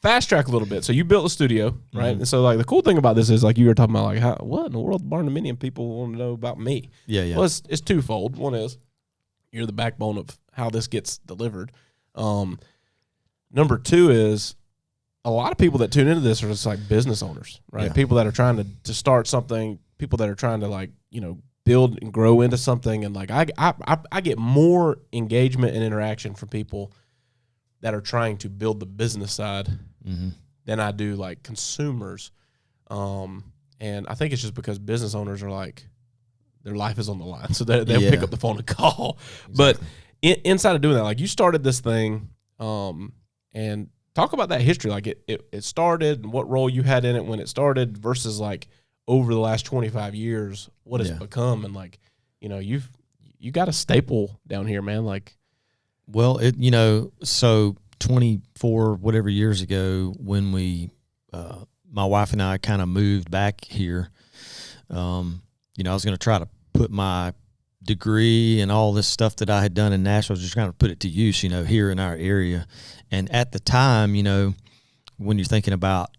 fast track a little bit. So you built a studio, right? And so like the cool thing about this is like you were talking about like what in the world Barndominium people want to know about me? Yeah. Well, it's twofold. One is you're the backbone of how this gets delivered. Number two is a lot of people that tune into this are just like business owners, right? Yeah. People that are trying to start something, people that are trying to like, build and grow into something. And like I get more engagement and interaction from people that are trying to build the business side than I do like consumers. And I think it's just because business owners are like, their life is on the line. So they'll pick up the phone and call. Exactly. But inside of doing that, like you started this thing and talk about that history. Like it started and what role you had in it when it started versus like over the last 25 years, what it's become. And like, you got a staple down here, man. Like, well, so 24 whatever years ago when we, my wife and I kind of moved back here, I was going to try to put my degree and all this stuff that I had done in Nashville, just trying to put it to use, here in our area. And at the time, when you're thinking about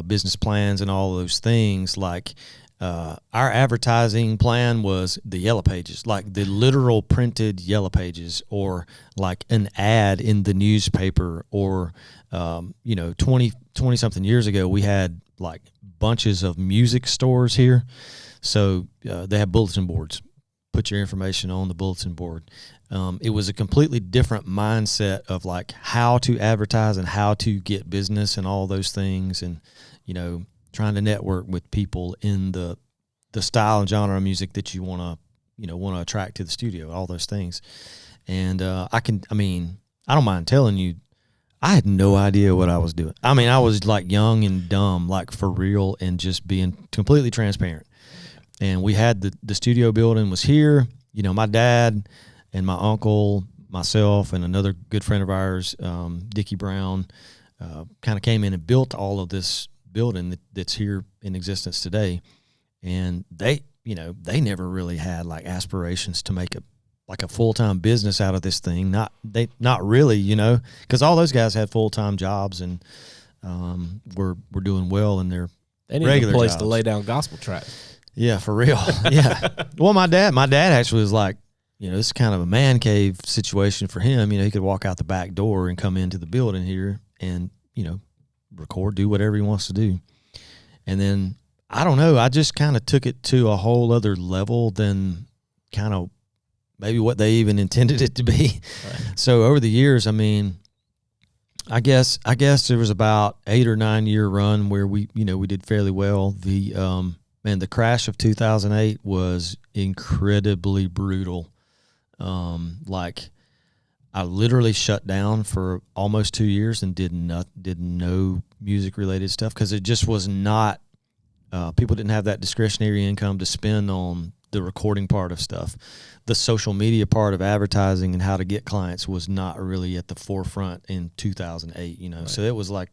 business plans and all those things, like our advertising plan was the yellow pages, like the literal printed yellow pages, or like an ad in the newspaper, or 20 something years ago we had like bunches of music stores here, so they have bulletin boards. Put your information on the bulletin board. It was a completely different mindset of like how to advertise and how to get business and all those things, and trying to network with people in the style and genre of music that you want to attract to the studio, all those things. And I don't mind telling you, I had no idea what I was doing. I mean, I was like young and dumb, like for real, and just being completely transparent. And we had the studio building was here. My dad and my uncle, myself, and another good friend of ours, Dickie Brown, kind of came in and built all of this building that's here in existence today. And they never really had like aspirations to make a full-time business out of this thing. Not really, because all those guys had full-time jobs and were doing well in their they need regular a place jobs to lay down gospel tracks. Yeah, for real. Yeah. Well, my dad actually was like, this is kind of a man cave situation for him. He could walk out the back door and come into the building here and, record, do whatever he wants to do. And then, I don't know, I just kind of took it to a whole other level than kind of maybe what they even intended it to be. Right. So over the years, I guess there was about 8 or 9 year run where we did fairly well. The crash of 2008 was incredibly brutal. Like I literally shut down for almost 2 years and did no music related stuff because it just was not. People didn't have that discretionary income to spend on the recording part of stuff. The social media part of advertising and how to get clients was not really at the forefront in 2008. Right. So it was like.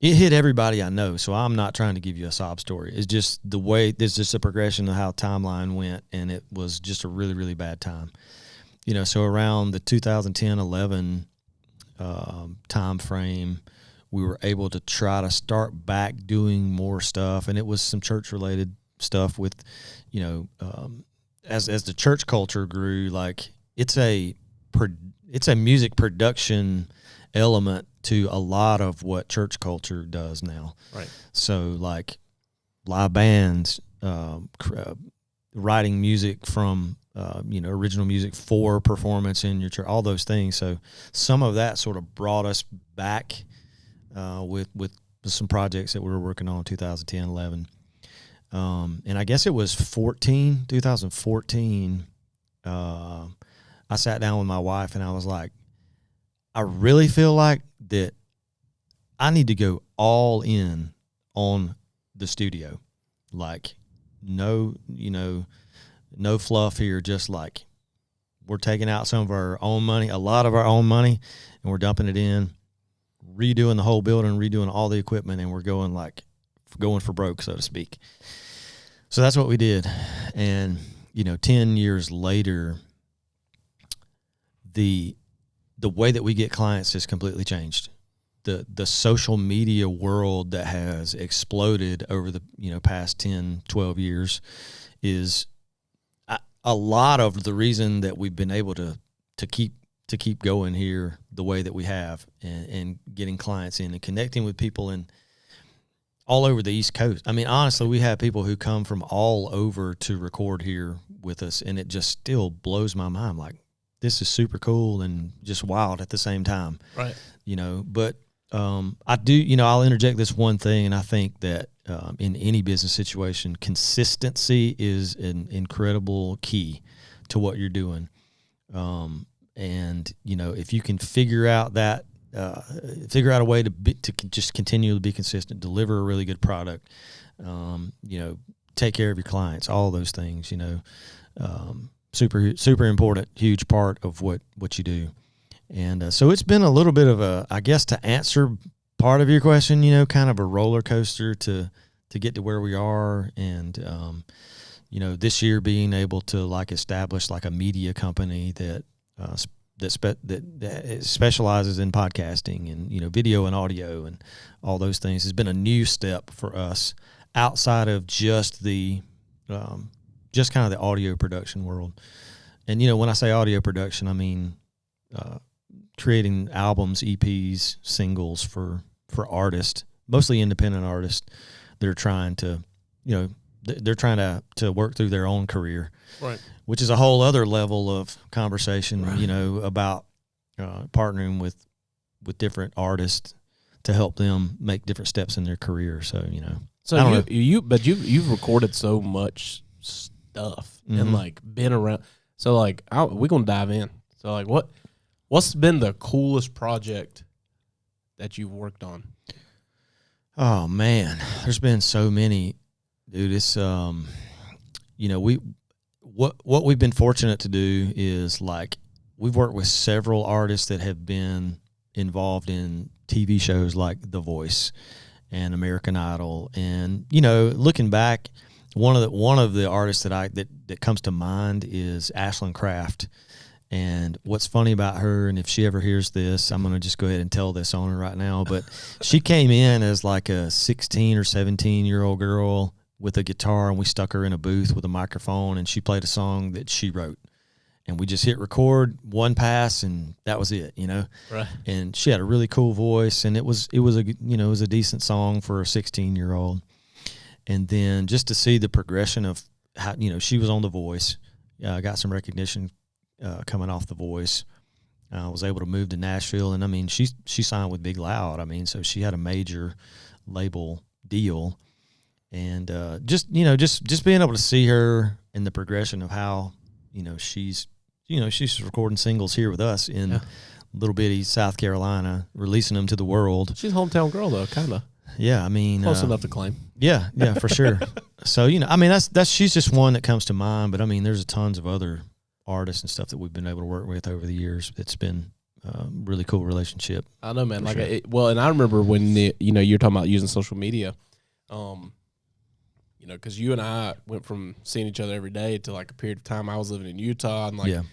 It hit everybody I know, so I'm not trying to give you a sob story. It's just the way, there's just a progression of how timeline went, and it was just a really, really bad time. So around the 2010-11 time frame, we were able to try to start back doing more stuff, and it was some church-related stuff with, as the church culture grew, like it's a music production element to a lot of what church culture does now. Right. So like live bands, writing music from, original music for performance in your church, all those things. So some of that sort of brought us back with some projects that we were working on in 2010, 11. And I guess it was 2014, I sat down with my wife and I was like, I really feel like that I need to go all in on the studio. Like no fluff here, just like we're taking out some of our own money, a lot of our own money, and we're dumping it in, redoing the whole building, redoing all the equipment, and we're going for broke, so to speak. So that's what we did. And, 10 years later, the way that we get clients has completely changed. the social media world that has exploded over the past 10, 12 years is a lot of the reason that we've been able to keep going here the way that we have, and getting clients in and connecting with people and all over the East Coast. I mean, honestly, we have people who come from all over to record here with us, and it just still blows my mind. Like, this is super cool and just wild at the same time. Right. But I do, I'll interject this one thing, and I think that in any business situation, consistency is an incredible key to what you're doing. And, if you can figure out a way to just continue to be consistent, deliver a really good product, take care of your clients, all those things, super, super important, huge part of what you do. And so it's been a little bit of I guess to answer part of your question, kind of a roller coaster to get to where we are. And, this year being able to establish a media company that specializes in podcasting and, video and audio and all those things has been a new step for us outside of just kind of the audio production world. And, when I say audio production, I mean, creating albums, EPs, singles for artists, mostly independent artists that are trying to, they're trying to work through their own career, right? Which is a whole other level of conversation, right. About partnering with different artists to help them make different steps in their career. So, So you've recorded so much stuff mm-hmm. and been around. So we're gonna dive in. So what's been the coolest project that you've worked on? Oh man, there's been so many, dude. It's what we've been fortunate to do is we've worked with several artists that have been involved in TV shows like The Voice and American Idol. And, looking back, one of the artists that comes to mind is Ashlyn Craft. And what's funny about her, and if she ever hears this, I'm going to just go ahead and tell this on her right now, but she came in as a 16 or 17-year-old girl with a guitar, and we stuck her in a booth with a microphone, and she played a song that she wrote. And we just hit record, one pass, and that was it, Right. And she had a really cool voice, and it was a decent song for a 16-year-old. And then just to see the progression of how, she was on The Voice, got some recognition coming off The Voice. Was able to move to Nashville, and I mean, she signed with Big Loud. I mean, so she had a major label deal. And just being able to see her in the progression of how, she's recording singles here with us in little bitty South Carolina, releasing them to the world. She's a hometown girl though, kind of. Yeah, I mean, close enough to claim. Yeah, for sure. So I mean, that's she's just one that comes to mind. But I mean, there's tons of other artists and stuff that we've been able to work with over the years. It's been a really cool relationship. I know, man. Sure. And I remember when you're talking about using social media. Because you and I went from seeing each other every day to a period of time I was living in Utah, and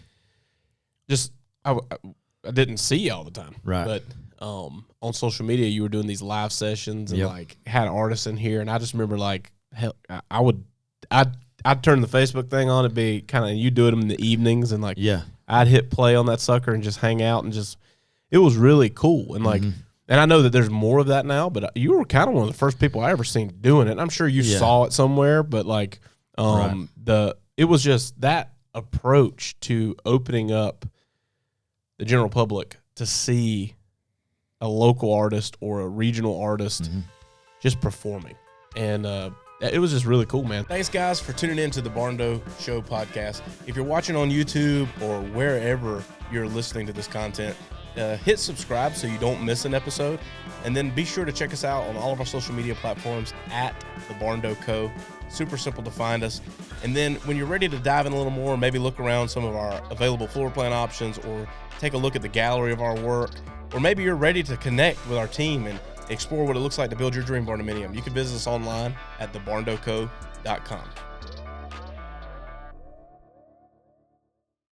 just I didn't see you all the time, right? But on social media, you were doing these live sessions and had artists in here, and I just remember I'd turn the Facebook thing on, it'd be kind of you doing them in the evenings, and I'd hit play on that sucker and just hang out, and it was really cool, and mm-hmm. And I know that there's more of that now, but you were kind of one of the first people I ever seen doing it. And I'm sure you saw it somewhere, but right. It was just that approach to opening up the general public to see a local artist or a regional artist mm-hmm. just performing. And it was just really cool, man. Thanks, guys, for tuning in to the Barndo Show podcast. If you're watching on YouTube or wherever you're listening to this content, hit subscribe so you don't miss an episode. And then be sure to check us out on all of our social media platforms at The Barndo Co. Super simple to find us. And then when you're ready to dive in a little more, maybe look around some of our available floor plan options or take a look at the gallery of our work, or maybe you're ready to connect with our team and explore what it looks like to build your dream barndominium, you can visit us online at thebarndoco.com.